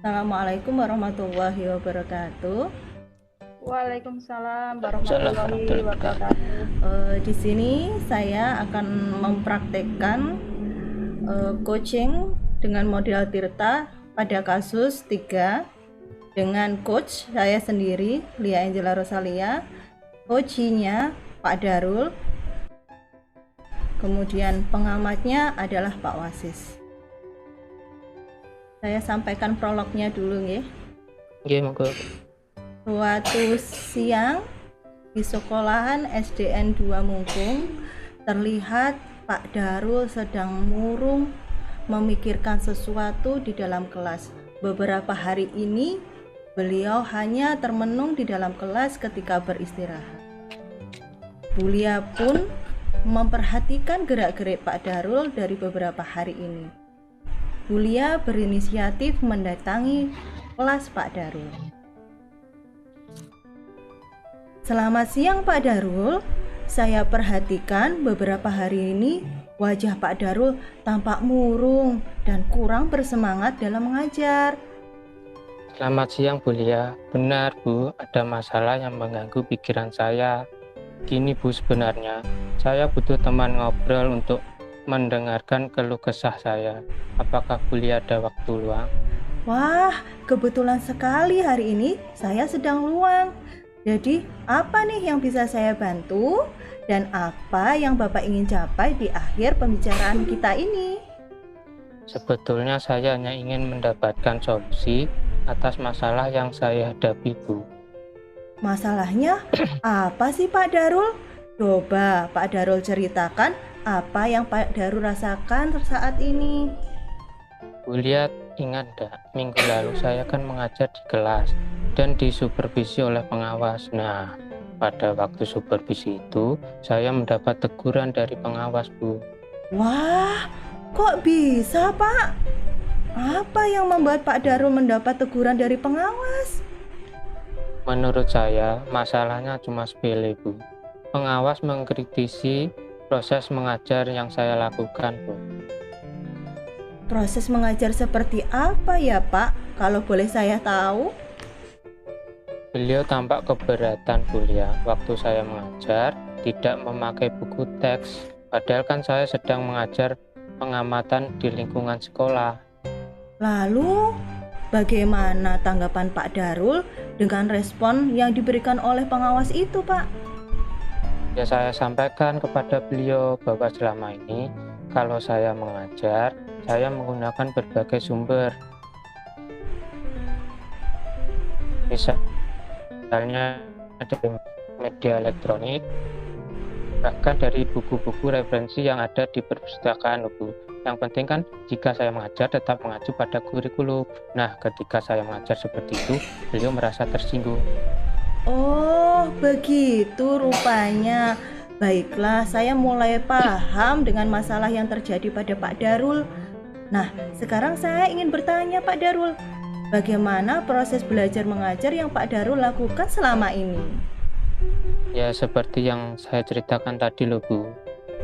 Assalamualaikum warahmatullahi wabarakatuh. Waalaikumsalam Salam warahmatullahi warahmatullahi wabarakatuh. wabarakatuh. Di sini saya akan mempraktekkan coaching dengan model Tirta pada kasus 3 dengan coach saya sendiri, Lia Angela Rosalia, coachingnya Pak Darul, kemudian pengamatnya adalah Pak Wasis. Saya sampaikan prolognya dulu nggih. Nggih, monggo. Suatu siang di sekolahan SDN 2 Mungkung, terlihat Pak Darul sedang murung memikirkan sesuatu di dalam kelas. Beberapa hari ini beliau hanya termenung di dalam kelas ketika beristirahat. Bulia pun memperhatikan gerak-gerik Pak Darul dari beberapa hari ini. Bulia berinisiatif mendatangi kelas Pak Darul. Selamat siang Pak Darul, saya perhatikan beberapa hari ini wajah Pak Darul tampak murung dan kurang bersemangat dalam mengajar. Selamat siang, Bu Lia. Benar, Bu, ada masalah yang mengganggu pikiran saya. Gini, Bu, sebenarnya saya butuh teman ngobrol untuk mendengarkan keluh kesah saya. Apakah Bu Lia ada waktu luang? Wah, kebetulan sekali hari ini saya sedang luang. Jadi, apa nih yang bisa saya bantu? Dan apa yang Bapak ingin capai di akhir pembicaraan kita ini? Sebetulnya saya hanya ingin mendapatkan solusi atas masalah yang saya hadapi, Bu. Masalahnya apa sih Pak Darul? Coba Pak Darul ceritakan apa yang Pak Darul rasakan saat ini. Bu Lia ingat enggak, minggu lalu saya kan mengajar di kelas dan disupervisi oleh pengawas. Nah, pada waktu supervisi itu saya mendapat teguran dari pengawas, Bu. Wah, kok bisa Pak? Apa yang membuat Pak Darul mendapat teguran dari pengawas? Menurut saya, masalahnya cuma sepele, Bu. Pengawas mengkritisi proses mengajar yang saya lakukan, Bu. Proses mengajar seperti apa ya Pak? Kalau boleh saya tahu? Beliau tampak keberatan, Bu Lia, waktu saya mengajar tidak memakai buku teks. Padahal kan saya sedang mengajar pengamatan di lingkungan sekolah. Lalu, bagaimana tanggapan Pak Darul dengan respon yang diberikan oleh pengawas itu, Pak? Ya, saya sampaikan kepada beliau bahwa selama ini kalau saya mengajar, saya menggunakan berbagai sumber. Misalnya dari media elektronik, bahkan dari buku-buku referensi yang ada di perpustakaan, Bu. Yang penting kan jika saya mengajar tetap mengacu pada kurikulum. Nah, ketika saya mengajar seperti itu, beliau merasa tersinggung. Oh, begitu rupanya. Baiklah, saya mulai paham dengan masalah yang terjadi pada Pak Darul. Nah, sekarang saya ingin bertanya Pak Darul, bagaimana proses belajar mengajar yang Pak Darul lakukan selama ini? Ya, seperti yang saya ceritakan tadi loh, Bu.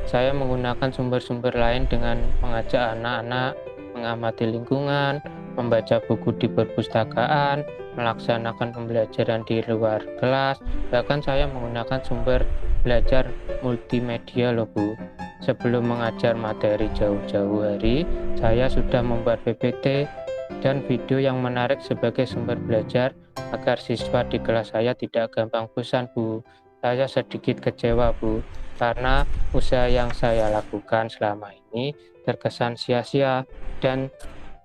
Saya menggunakan sumber-sumber lain dengan mengajak anak-anak mengamati lingkungan, membaca buku di perpustakaan, melaksanakan pembelajaran di luar kelas, bahkan saya menggunakan sumber belajar multimedia loh, Bu. Sebelum mengajar materi jauh-jauh hari, saya sudah membuat PPT dan video yang menarik sebagai sumber belajar agar siswa di kelas saya tidak gampang bosan, Bu. Saya sedikit kecewa, Bu, karena usaha yang saya lakukan selama ini terkesan sia-sia dan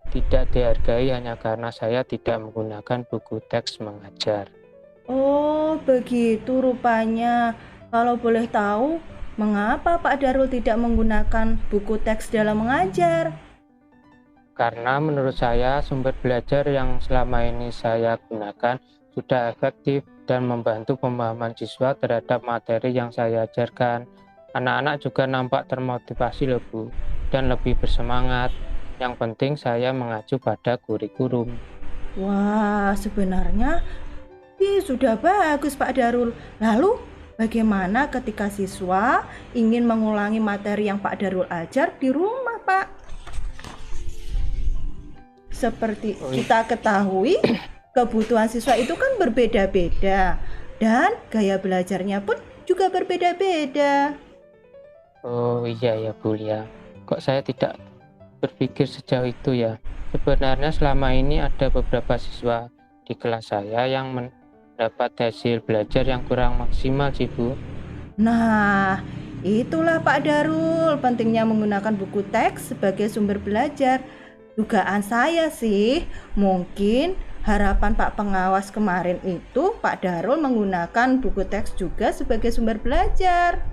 tidak dihargai hanya karena saya tidak menggunakan buku teks mengajar. Oh, begitu rupanya. Kalau boleh tahu, mengapa Pak Darul tidak menggunakan buku teks dalam mengajar? Karena menurut saya sumber belajar yang selama ini saya gunakan sudah efektif dan membantu pemahaman siswa terhadap materi yang saya ajarkan. Anak-anak juga nampak termotivasi loh, Bu, dan lebih bersemangat. Yang penting saya mengacu pada kurikulum. Wah, sebenarnya sudah bagus Pak Darul. Lalu, bagaimana ketika siswa ingin mengulangi materi yang Pak Darul ajar di rumah, Pak? seperti Oh, iya. kita ketahui, kebutuhan siswa itu kan berbeda-beda dan gaya belajarnya pun juga berbeda-beda. Oh iya ya Bu Lia. Kok saya tidak berpikir sejauh itu ya? Sebenarnya selama ini ada beberapa siswa di kelas saya yang mendapat hasil belajar yang kurang maksimal sih Bu. Nah, itulah Pak Darul, pentingnya menggunakan buku teks sebagai sumber belajar. Dugaan saya sih, mungkin harapan Pak Pengawas kemarin itu Pak Darul menggunakan buku teks juga sebagai sumber belajar.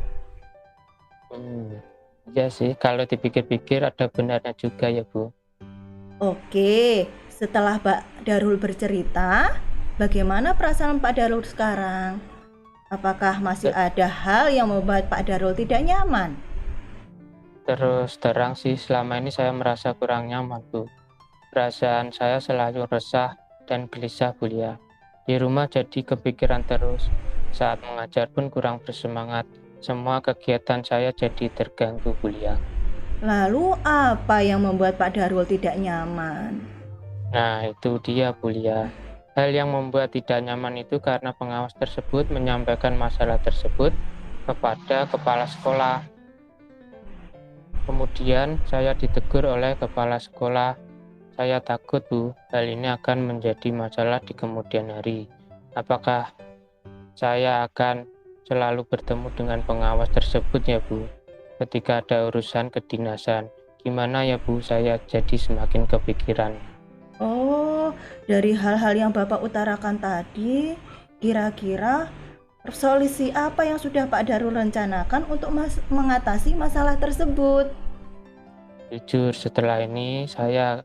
Iya sih, kalau dipikir-pikir ada benarnya juga ya Bu. Oke, setelah Pak Darul bercerita, bagaimana perasaan Pak Darul sekarang? Apakah masih ada hal yang membuat Pak Darul tidak nyaman? Terus terang sih selama ini saya merasa kurang nyaman Bu. Perasaan saya selalu resah dan gelisah Bu Lia. Di rumah jadi kepikiran terus. Saat mengajar pun kurang bersemangat. Semua kegiatan saya jadi terganggu Bu Lia. Lalu apa yang membuat Pak Darul tidak nyaman? Nah itu dia Bu Lia. Hal yang membuat tidak nyaman itu karena pengawas tersebut menyampaikan masalah tersebut kepada kepala sekolah. Kemudian saya ditegur oleh kepala sekolah. Saya takut Bu, hal ini akan menjadi masalah di kemudian hari. Apakah saya akan selalu bertemu dengan pengawas tersebut ya Bu? Ketika ada urusan kedinasan, gimana ya Bu, saya jadi semakin kepikiran. Oh, dari hal-hal yang Bapak utarakan tadi, kira-kira solusi apa yang sudah Pak Darul rencanakan untuk mengatasi masalah tersebut? Jujur setelah ini saya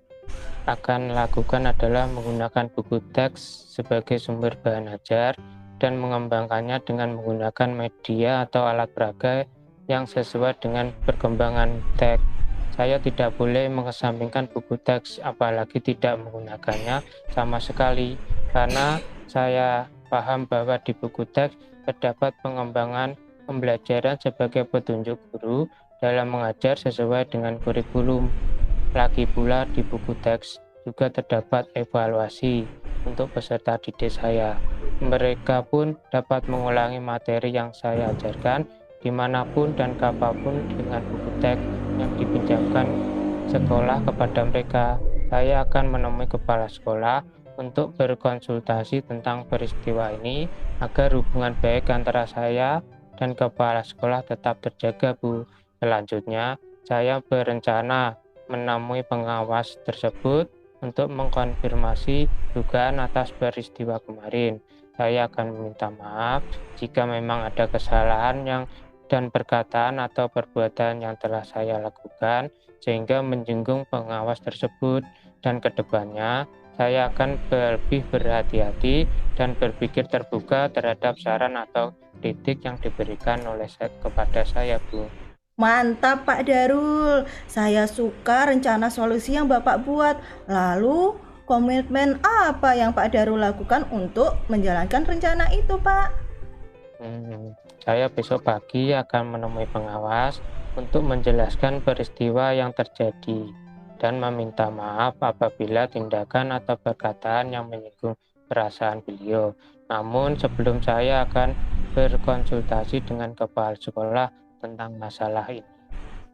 akan lakukan adalah menggunakan buku teks sebagai sumber bahan ajar dan mengembangkannya dengan menggunakan media atau alat peraga yang sesuai dengan perkembangan teks. Saya tidak boleh mengesampingkan buku teks, apalagi tidak menggunakannya sama sekali, karena saya paham bahwa di buku teks terdapat pengembangan pembelajaran sebagai petunjuk guru dalam mengajar sesuai dengan kurikulum. Lagi pula di buku teks juga terdapat evaluasi untuk peserta didik saya. Mereka pun dapat mengulangi materi yang saya ajarkan dimanapun dan kapanpun dengan buku teks yang dipinjamkan sekolah kepada mereka. Saya akan menemui kepala sekolah untuk berkonsultasi tentang peristiwa ini agar hubungan baik antara saya dan kepala sekolah tetap terjaga Bu. Selanjutnya, saya berencana menemui pengawas tersebut untuk mengkonfirmasi dugaan atas peristiwa kemarin. Saya akan meminta maaf jika memang ada kesalahan dan perkataan atau perbuatan yang telah saya lakukan sehingga menyinggung pengawas tersebut, dan kedepannya saya akan lebih berhati-hati dan berpikir terbuka terhadap saran atau kritik yang diberikan oleh kepada saya Bu. Mantap Pak Darul, saya suka rencana solusi yang Bapak buat. Lalu komitmen apa yang Pak Darul lakukan untuk menjalankan rencana itu Pak? Saya besok pagi akan menemui pengawas untuk menjelaskan peristiwa yang terjadi dan meminta maaf apabila tindakan atau perkataan yang menyinggung perasaan beliau. Namun sebelum saya akan berkonsultasi dengan kepala sekolah tentang masalah ini.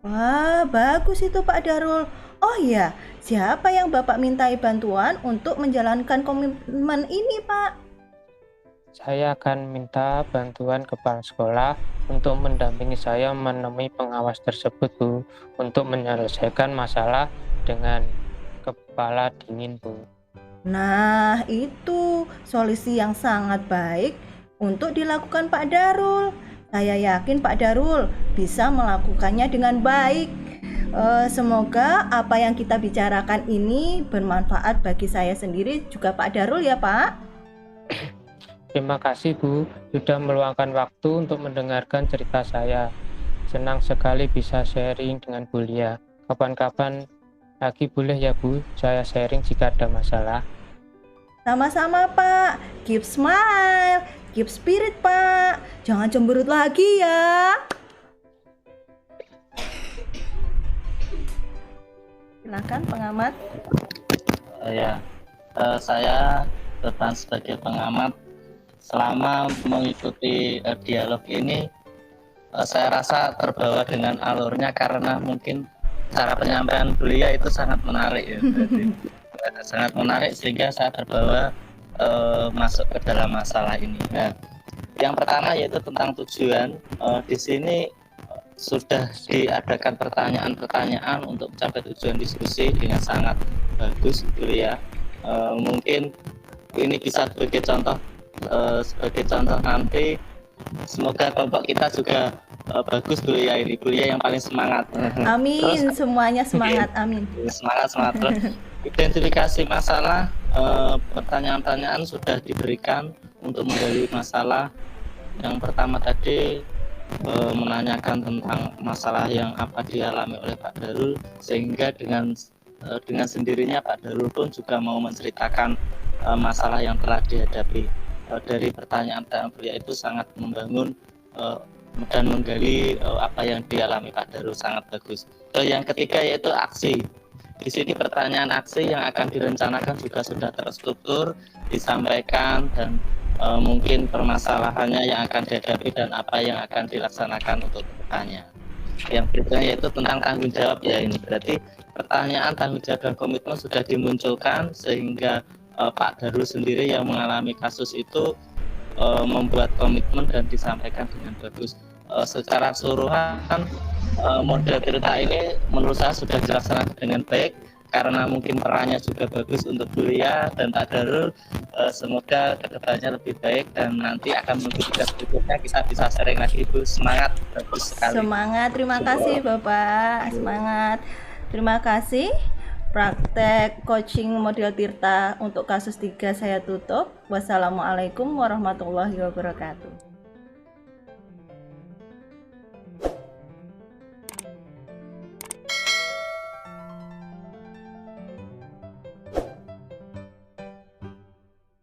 Wah, bagus itu Pak Darul. Oh iya, siapa yang Bapak mintai bantuan untuk menjalankan komitmen ini Pak? Saya akan minta bantuan kepala sekolah untuk mendampingi saya menemui pengawas tersebut Bu, untuk menyelesaikan masalah dengan kepala dingin Bu. Nah, itu solusi yang sangat baik untuk dilakukan Pak Darul. Saya yakin Pak Darul bisa melakukannya dengan baik. Semoga apa yang kita bicarakan ini bermanfaat bagi saya sendiri juga Pak Darul ya Pak. Terima kasih Bu, sudah meluangkan waktu untuk mendengarkan cerita saya. Senang sekali bisa sharing dengan Bu Lia. Kapan-kapan lagi boleh ya Bu, saya sharing jika ada masalah. Sama-sama Pak, keep smile, keep spirit Pak. Jangan cemberut lagi ya. Silakan pengamat. Ya, saya berperan sebagai pengamat. Selama mengikuti dialog ini, saya rasa terbawa dengan alurnya karena mungkin cara penyampaian beliau itu sangat menarik ya. Jadi, sangat menarik sehingga saya terbawa masuk ke dalam masalah ini. Nah, yang pertama yaitu tentang tujuan. Di sini sudah diadakan pertanyaan-pertanyaan untuk mencapai tujuan diskusi dengan sangat bagus gitu ya. Mungkin ini bisa sebagai contoh nanti. Semoga kelompok kita juga bagus dulu ya, ini kuliah yang paling semangat. Amin, Terus semuanya semangat, amin. semangat terus. Identifikasi masalah, pertanyaan-pertanyaan sudah diberikan untuk menggali masalah. Yang pertama tadi menanyakan tentang masalah yang apa dialami oleh Pak Darul, sehingga dengan sendirinya Pak Darul pun juga mau menceritakan masalah yang telah dihadapi. Dari pertanyaan beliau itu sangat membangun dan menggali apa yang dialami Pak Darul, sangat bagus. Yang ketiga yaitu aksi. Di sini pertanyaan aksi yang akan direncanakan juga sudah terstruktur, disampaikan, dan mungkin permasalahannya yang akan dihadapi dan apa yang akan dilaksanakan untuk kedepannya. Yang berikutnya yaitu tentang tanggung jawab ya, ini berarti pertanyaan tanggung jawab dan komitmen sudah dimunculkan sehingga Pak Darul sendiri yang mengalami kasus itu membuat komitmen dan disampaikan dengan bagus. Secara keseluruhan model cerita ini menurut saya sudah dilaksanakan dengan baik karena mungkin perannya juga bagus untuk Bulia dan Pak Darul. Semoga kedepannya lebih baik dan nanti akan mungkin berikutnya kita bisa sharing lagi. Ibu semangat, bagus sekali. Semangat, terima kasih Bapak, semangat. Terima kasih. Praktek coaching model Tirta untuk kasus 3 saya tutup. Wassalamualaikum warahmatullahi wabarakatuh.